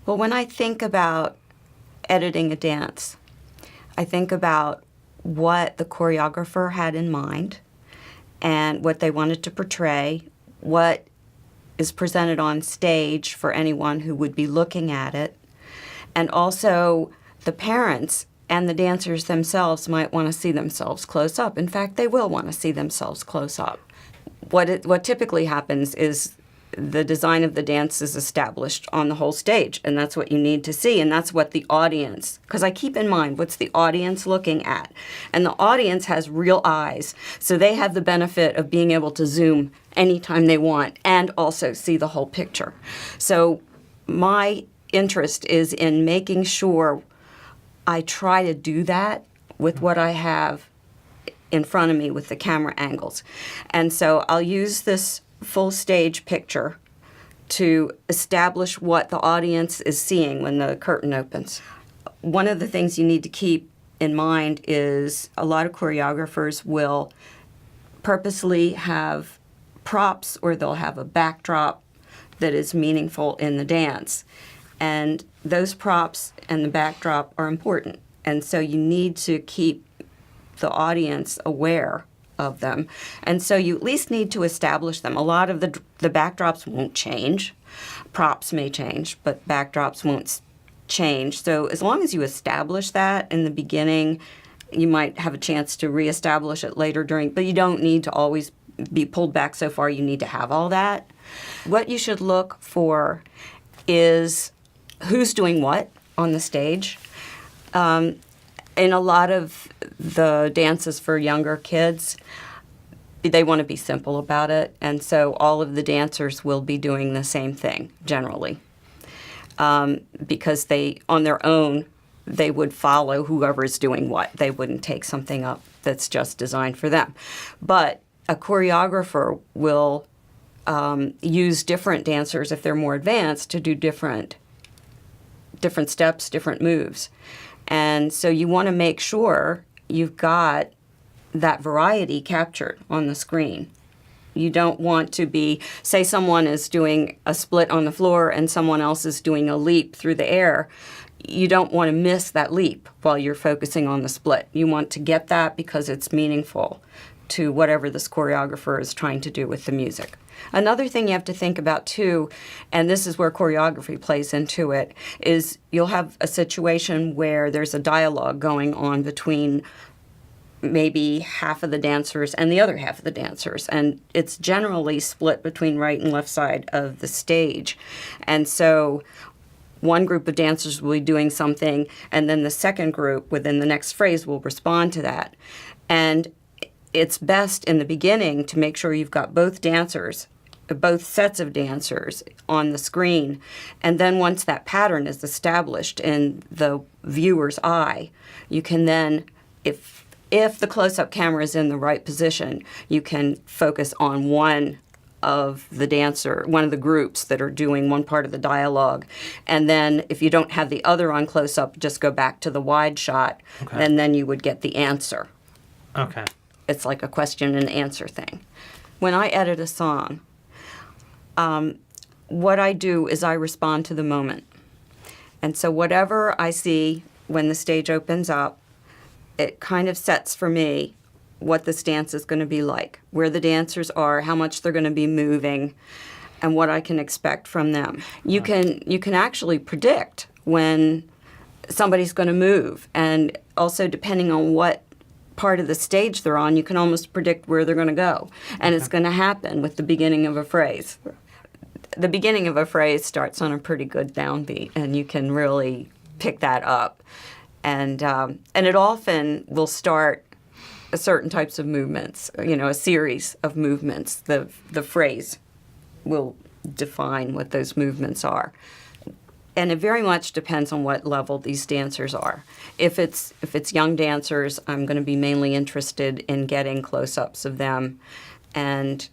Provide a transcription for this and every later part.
Well, when I think about editing a dance, I think about what the choreographer had in mind and what they wanted to portray, what is presented on stage for anyone who would be looking at it, and also the parents and the dancers themselves might want to see themselves close up. In fact, they will want to see themselves close up. What typically happens is the design of the dance is established on the whole stage, and that's what you need to see, and that's what the audience, because I keep in mind what's the audience looking at, and the audience has real eyes, so they have the benefit of being able to zoom anytime they want and also see the whole picture. So my interest is in making sure I try to do that with what I have in front of me with the camera angles. And so I'll use this full stage picture to establish what the audience is seeing when the curtain opens. One of the things you need to keep in mind is a lot of choreographers will purposely have props or they'll have a backdrop that is meaningful in the dance. And those props and the backdrop are important. And so you need to keep the audience aware of them. And so you at least need to establish them. A lot of the backdrops won't change. Props may change, but backdrops won't change. So as long as you establish that in the beginning, you might have a chance to reestablish it later but you don't need to always be pulled back so far you need to have all that. What you should look for is who's doing what on the stage. In a lot of the dances for younger kids, they want to be simple about it, and so all of the dancers will be doing the same thing generally, because they, on their own, they would follow whoever's doing what. They wouldn't take something up that's just designed for them. But a choreographer will use different dancers, if they're more advanced, to do different steps, different moves. And so you want to make sure you've got that variety captured on the screen. You don't want to be, say someone is doing a split on the floor and someone else is doing a leap through the air. You don't want to miss that leap while you're focusing on the split. You want to get that because it's meaningful to whatever this choreographer is trying to do with the music. Another thing you have to think about too, and this is where choreography plays into it, is you'll have a situation where there's a dialogue going on between maybe half of the dancers and the other half of the dancers, and it's generally split between right and left side of the stage. And so one group of dancers will be doing something, and then the second group within the next phrase will respond to that. And it's best in the beginning to make sure you've got both sets of dancers on the screen. And then once that pattern is established in the viewer's eye, you can then, if the close-up camera is in the right position, you can focus on one of the groups that are doing one part of the dialogue. And then if you don't have the other on close-up, just go back to the wide shot, okay, and then you would get the answer. Okay. It's like a question and answer thing. When I edit a song, what I do is I respond to the moment. And so whatever I see when the stage opens up, it kind of sets for me what this dance is going to be like, where the dancers are, how much they're going to be moving, and what I can expect from them. You can actually predict when somebody's going to move, and also depending on what part of the stage they're on, you can almost predict where they're going to go. And it's going to happen with the beginning of a phrase. The beginning of a phrase starts on a pretty good downbeat, and you can really pick that up. And it often will start certain types of movements, a series of movements. The phrase will define what those movements are. And it very much depends on what level these dancers are. If it's young dancers, I'm going to be mainly interested in getting close-ups of them. And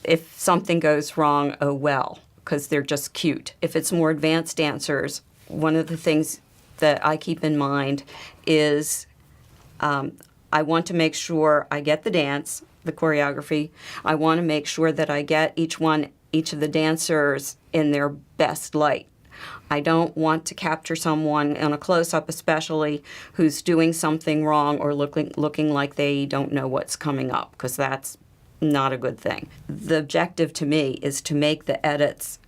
if something goes wrong, oh well, because they're just cute. If it's more advanced dancers, one of the things that I keep in mind is I want to make sure I get the dance, the choreography. I want to make sure that I get each of the dancers in their best light. I don't want to capture someone in a close-up especially who's doing something wrong or looking like they don't know what's coming up, because that's not a good thing. The objective to me is to make the edits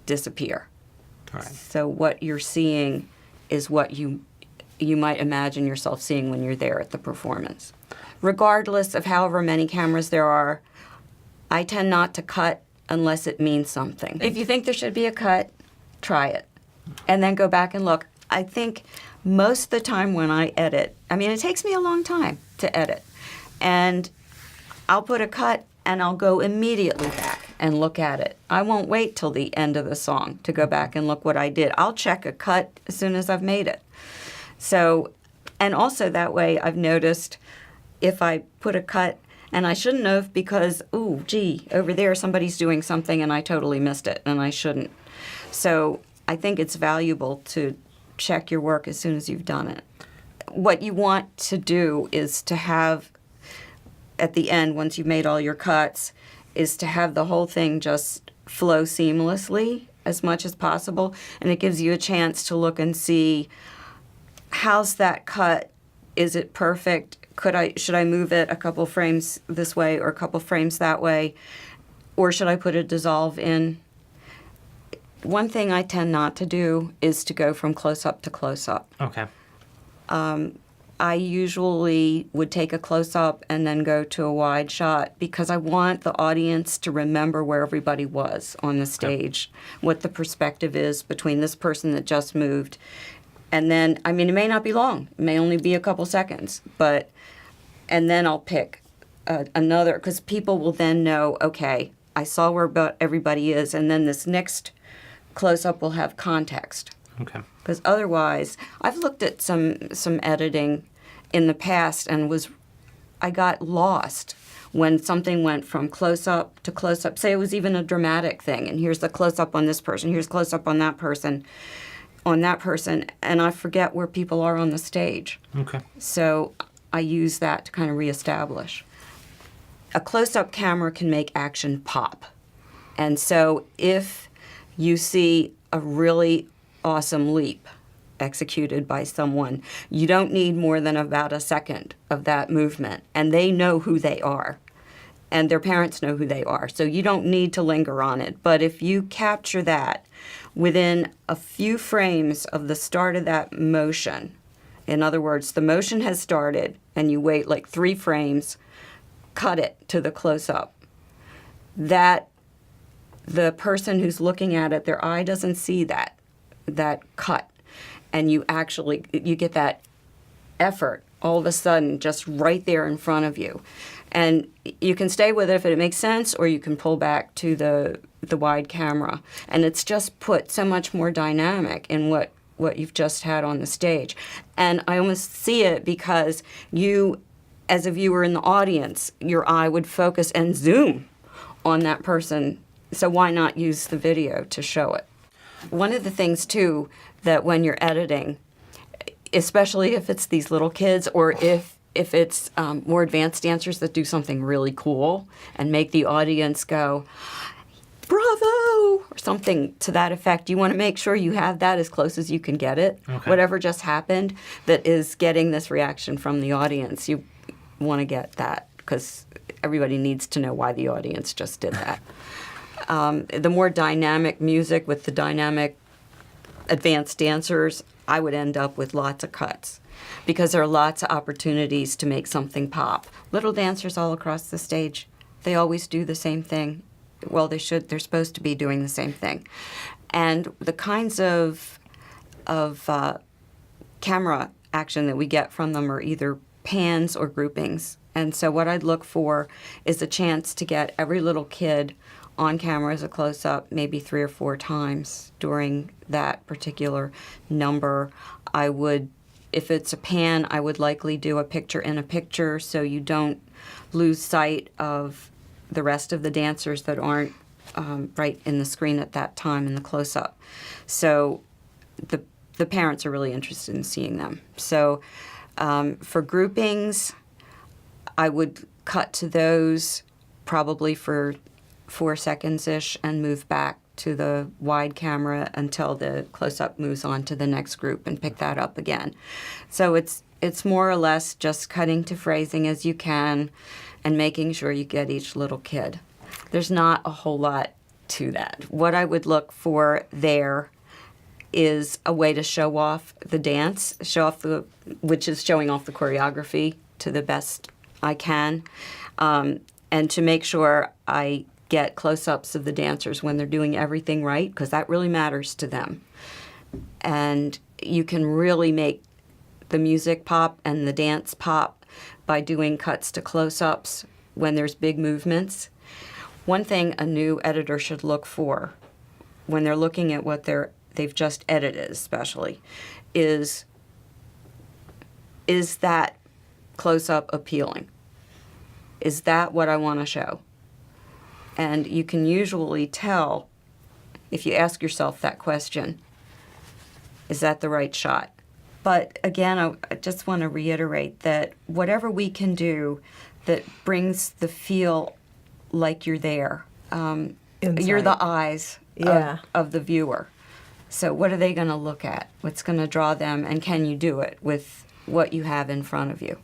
disappear. All right. So what you're seeing is what you might imagine yourself seeing when you're there at the performance. Regardless of however many cameras there are, I tend not to cut unless it means something. If you think there should be a cut, try it. And then go back and look. I think most of the time when I edit, I mean, it takes me a long time to edit. And I'll put a cut and I'll go immediately back and look at it. I won't wait till the end of the song to go back and look what I did. I'll check a cut as soon as I've made it. So, and also that way I've noticed if I put a cut, and I shouldn't have because, ooh, gee, over there somebody's doing something and I totally missed it, and I shouldn't. So I think it's valuable to check your work as soon as you've done it. What you want to do is to have, at the end, once you've made all your cuts, is to have the whole thing just flow seamlessly as much as possible, and it gives you a chance to look and see, how's that cut? Is it perfect? Should I move it a couple frames this way or a couple frames that way? Or should I put a dissolve in? One thing I tend not to do is to go from close-up to close-up. Okay. I usually would take a close-up and then go to a wide shot because I want the audience to remember where everybody was on the stage, what the perspective is between this person that just moved. And then, I mean, it may not be long. It may only be a couple seconds. And then I'll pick another, because people will then know, okay, I saw where everybody is, and then this next close-up will have context. Okay. Because otherwise, I've looked at some editing in the past and I got lost when something went from close-up to close-up. Say it was even a dramatic thing, and here's the close-up on this person, here's close-up on that person, and I forget where people are on the stage. Okay. So I use that to kind of reestablish. A close-up camera can make action pop. And so if you see a really awesome leap executed by someone, you don't need more than about a second of that movement, and they know who they are, and their parents know who they are, so you don't need to linger on it. But if you capture that within a few frames of the start of that motion, in other words, the motion has started, and you wait like 3 frames, cut it to the close-up, that the person who's looking at it, their eye doesn't see that cut, and you get that effort all of a sudden just right there in front of you. And you can stay with it if it makes sense, or you can pull back to the wide camera. And it's just put so much more dynamic in what you've just had on the stage. And I almost see it because you, as a viewer in the audience, your eye would focus and zoom on that person. So why not use the video to show it? One of the things, too, that when you're editing, especially if it's these little kids or if it's more advanced dancers that do something really cool and make the audience go, bravo, or something to that effect, you want to make sure you have that as close as you can get it. Okay. Whatever just happened that is getting this reaction from the audience, you want to get that because everybody needs to know why the audience just did that. The more dynamic music with the dynamic advanced dancers, I would end up with lots of cuts because there are lots of opportunities to make something pop. Little dancers all across the stage, they always do the same thing. Well, they're supposed to be doing the same thing. And the kinds of camera action that we get from them are either pans or groupings. And so what I'd look for is a chance to get every little kid on camera as a close-up maybe 3 or 4 times during that particular number. I would, if it's a pan, I would likely do a picture in a picture so you don't lose sight of the rest of the dancers that aren't right in the screen at that time in the close-up. So the parents are really interested in seeing them. So for groupings, I would cut to those probably for 4 seconds-ish and move back to the wide camera until the close-up moves on to the next group and pick that up again. So it's more or less just cutting to phrasing as you can and making sure you get each little kid. There's not a whole lot to that. What I would look for there is a way to show off the dance, which is showing off the choreography to the best I can, and to make sure I get close-ups of the dancers when they're doing everything right, because that really matters to them. And you can really make the music pop and the dance pop by doing cuts to close-ups when there's big movements. One thing a new editor should look for when they're looking at what they've just edited especially is that close-up appealing? Is that what I want to show? And you can usually tell if you ask yourself that question, is that the right shot? But again, I just want to reiterate that whatever we can do that brings the feel like you're there, you're the eyes of the viewer. So what are they going to look at? What's going to draw them, and can you do it with what you have in front of you?